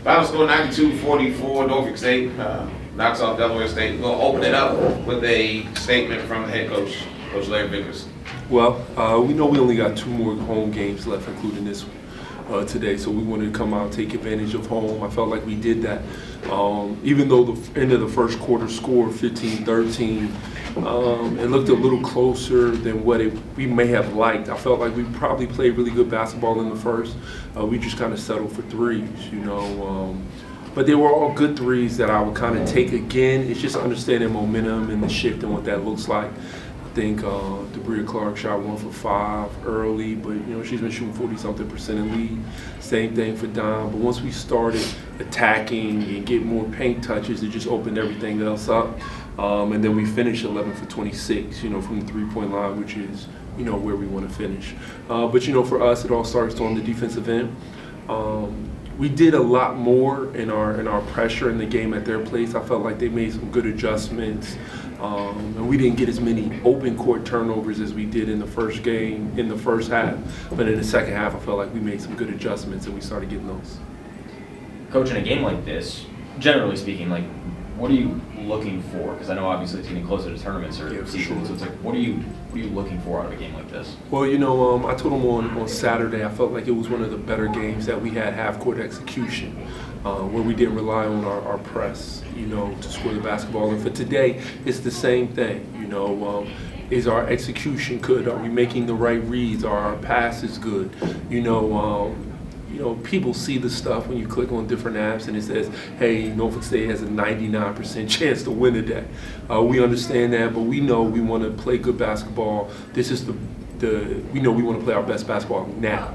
Final score 92-44, Norfolk State knocks off Delaware State. We'll open it up with a statement from the head coach, Coach Larry Vickers. Well, we know we only got 2 more home games left, including this one today, so we wanted to come out and take advantage of home. I felt like we did that. Even though the end of the first quarter score 15-13, it looked a little closer than what we may have liked. I felt like we probably played really good basketball in the first. We just kind of settled for threes, but they were all good threes that I would kind of take again. It's just understanding momentum and the shift and what that looks like. I think Debria Clark shot 1 for 5 early, but she's been shooting 40-something% in lead. Same thing for Dom. But once we started attacking and get more paint touches, it just opened everything else up. And then we finished 11 for 26, from the 3-point line, which is where we want to finish. But for us, it all starts on the defensive end. We did a lot more in our pressure in the game at their place. I felt like they made some good adjustments. And we didn't get as many open court turnovers as we did in the first game, in the first half. But in the second half, I felt like we made some good adjustments and we started getting those. Coach, in a game like this, generally speaking, what are you looking for? Because I know obviously it's getting closer to tournaments or seasons. So it's what are you looking for out of a game like this? Well, I told them on Saturday, I felt like it was one of the better games that we had half-court execution, where we didn't rely on our press, to score the basketball. And for today, it's the same thing, Is our execution good? Are we making the right reads? Are our passes good? People see the stuff when you click on different apps and it says, hey, Norfolk State has a 99% chance to win today. We understand that, but we know we want to play good basketball. This is we know we want to play our best basketball now.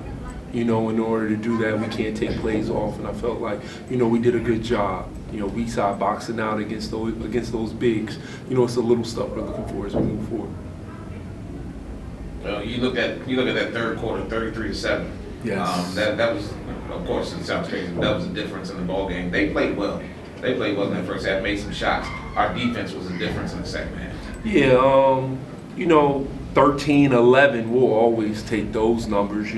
In order to do that, we can't take plays off, and I felt like, we did a good job. Weak side boxing out against those bigs. It's the little stuff we're looking for as we move forward. Well, you look at that third quarter, 33-7. Yes. That was, of course, it sounds crazy, but that was the difference in the ball game. They played well. They played well in that first half, made some shots. Our defense was the difference in the second half. Yeah, 13-11, we'll always take those numbers.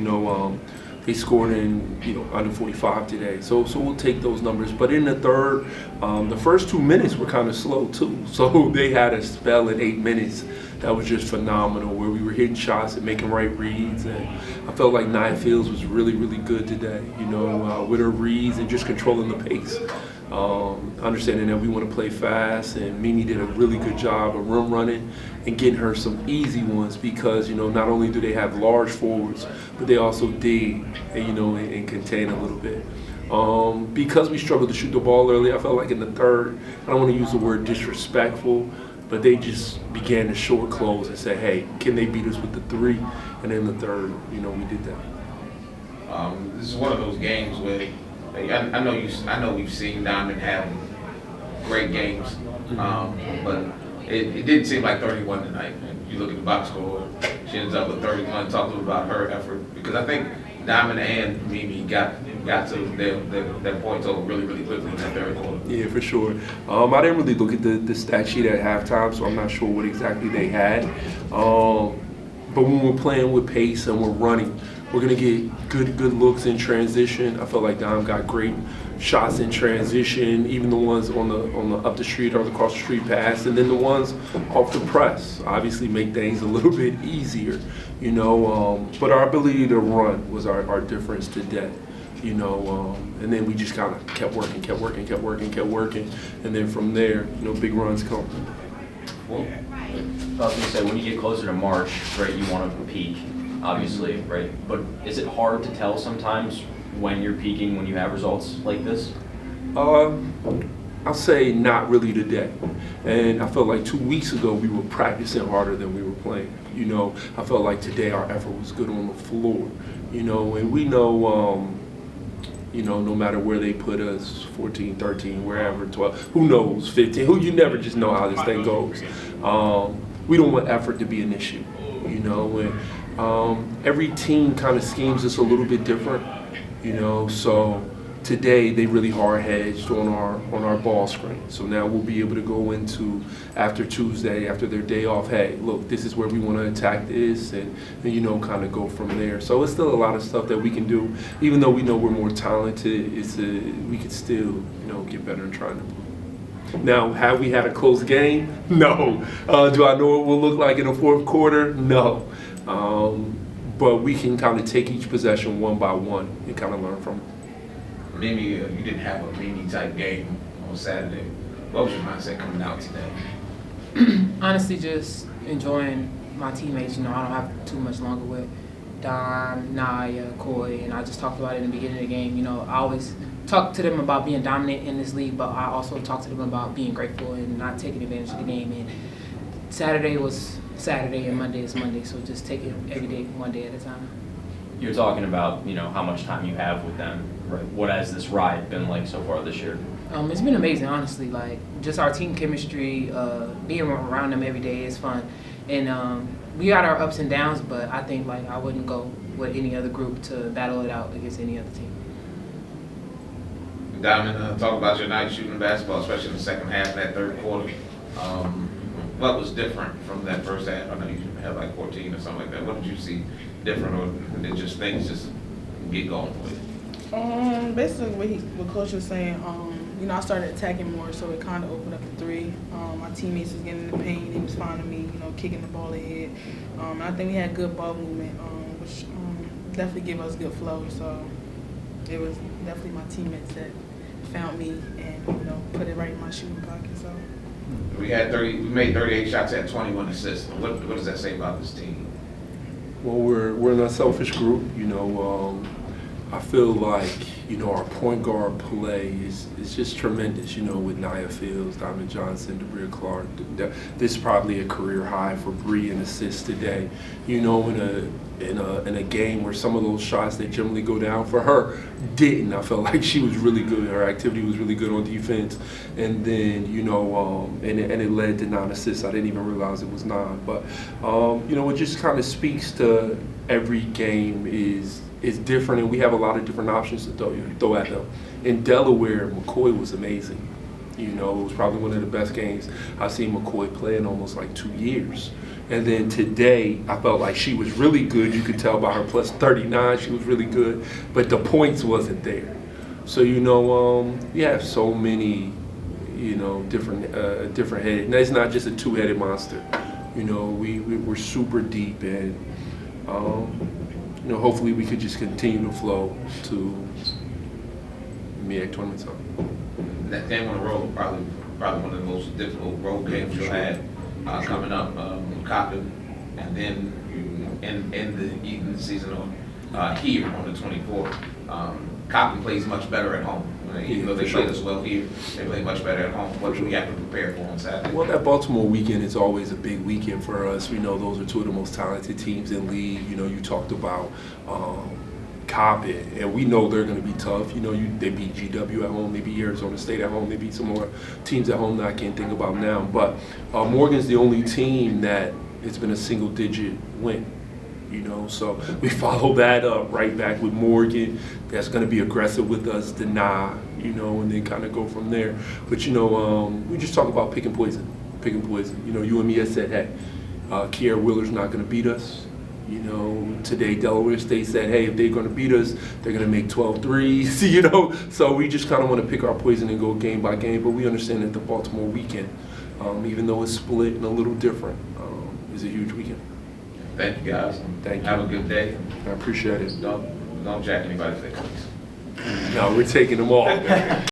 They scored in under 45 today, so we'll take those numbers. But in the third, the first 2 minutes were kind of slow too. So they had a spell in 8 minutes that was just phenomenal, where we were hitting shots and making right reads. And I felt like Nia Fields was really, really good today. With her reads and just controlling the pace. Understanding that we want to play fast, and Mimi did a really good job of rim running and getting her some easy ones, because not only do they have large forwards, but they also dig and contain a little bit. Because we struggled to shoot the ball early, I felt like in the third, I don't want to use the word disrespectful, but they just began to short close and say, hey, can they beat us with the 3? And in the third, we did that. This is one of those games where I know we've seen Diamond have great games, but it didn't seem like 31 tonight. And you look at the box score, she ends up with 31. Talk a little about her effort, because I think Diamond and Mimi got to their point total really, really quickly in that third quarter. Yeah, for sure. I didn't really look at the stat sheet at halftime, so I'm not sure what exactly they had. But when we're playing with pace and we're running, we're gonna get good looks in transition. I felt like Dom got great shots in transition, even the ones on the up the street or the across the street pass, and then the ones off the press obviously make things a little bit easier, But our ability to run was our difference today, And then we just kind of kept working, and then from there, big runs come. Well, I was gonna say, when you get closer to March, right, you want to peak, obviously, right? But is it hard to tell sometimes when you're peaking when you have results like this? I'll say not really today. And I felt like 2 weeks ago we were practicing harder than we were playing. I felt like today our effort was good on the floor. And we know, no matter where they put us, 14, 13, wherever, 12, who knows, 15, you never just know how this thing goes. We don't want effort to be an issue, and every team kind of schemes us a little bit different, so today they really hard hedged on our ball screen. So now we'll be able to go into after Tuesday, after their day off, hey, look, this is where we want to attack this, and you know, kind of go from there. So it's still a lot of stuff that we can do, even though we know we're more talented. We could still, you know, get better in trying to play. Now, have we had a close game? No. Do I know what we'll look like in the fourth quarter? No. But we can kind of take each possession one by one and kind of learn from it. Mimi, you didn't have a Mimi type game on Saturday. What was your mindset coming out today? Honestly, just enjoying my teammates. You know, I don't have too much longer with Don, Naya, Coy, and I just talked about it in the beginning of the game. You know, I always talk to them about being dominant in this league, but I also talk to them about being grateful and not taking advantage of the game. And Saturday was Saturday and Monday is Monday, so just take it every day, one day at a time. You're talking about, you know, how much time you have with them. Right. What has this ride been like so far this year? It's been amazing, honestly. Like, just our team chemistry, being around them every day is fun. And we got our ups and downs, but I think, like, I wouldn't go with any other group to battle it out against any other team. Diamond, talk about your night shooting basketball, especially in the second half of that third quarter. What was different from that first half? I know you had like 14 or something like that. What did you see different, or did just things just get going with it? Basically what Coach was saying, you know, I started attacking more, so it kind of opened up the three. My teammates was getting in the paint, they was finding me, you know, kicking the ball ahead. And I think we had good ball movement, which definitely gave us good flow. So it was definitely my teammates that found me and, you know, put it right in my shooting pocket. So We made 38 shots, had 21 assists. What does that say about this team? Well, we're an unselfish group, you know. I feel like, you know, our point guard play is just tremendous, you know, with Nia Fields, Diamond Johnson, Debria Clark. This is probably a career high for Bree in assists today. You know, in a game where some of those shots that generally go down for her didn't. I felt like she was really good. Her activity was really good on defense, and then, you know, and it led to 9 assists. I didn't even realize it was 9, but you know, it just kind of speaks to every game is different, and we have a lot of different options to throw at them. In Delaware, McCoy was amazing. You know, it was probably one of the best games I've seen McCoy play in almost like 2 years. And then today, I felt like she was really good. You could tell by her plus 39, she was really good, but the points wasn't there. So, you know, you have so many, you know, different headed. And it's not just a two-headed monster. You know, we're super deep, and you know, hopefully we could just continue to flow to MEAC tournament time. That game on the road, probably one of the most difficult road games you'll have coming up. Coppin, and then you end the Eaton season on here on the 24th. Coppin plays much better at home. Even though they played us well here, they play much better at home. What do we have to prepare for on Saturday? Well, that Baltimore weekend is always a big weekend for us. We know those are two of the most talented teams in league. You know, you talked about Coppin, and we know they're going to be tough. You know, they beat GW at home, they beat Arizona State at home, they beat some more teams at home that I can't think about now. But Morgan's the only team that it's been a single-digit win. You know, so we follow that up right back with Morgan. That's going to be aggressive with us, deny, you know, and then kind of go from there. But, you know, we just talk about picking poison. You know, you and me had said, hey, Kiara Wheeler's not going to beat us. You know, today Delaware State said, hey, if they're going to beat us, they're going to make 12 threes, you know. So we just kind of want to pick our poison and go game by game. But we understand that the Baltimore weekend, even though it's split and a little different, is a huge weekend. Thank you, guys. Thank you. Have a good day. I appreciate it. Don't jack anybody's vacations. No, we're taking them all.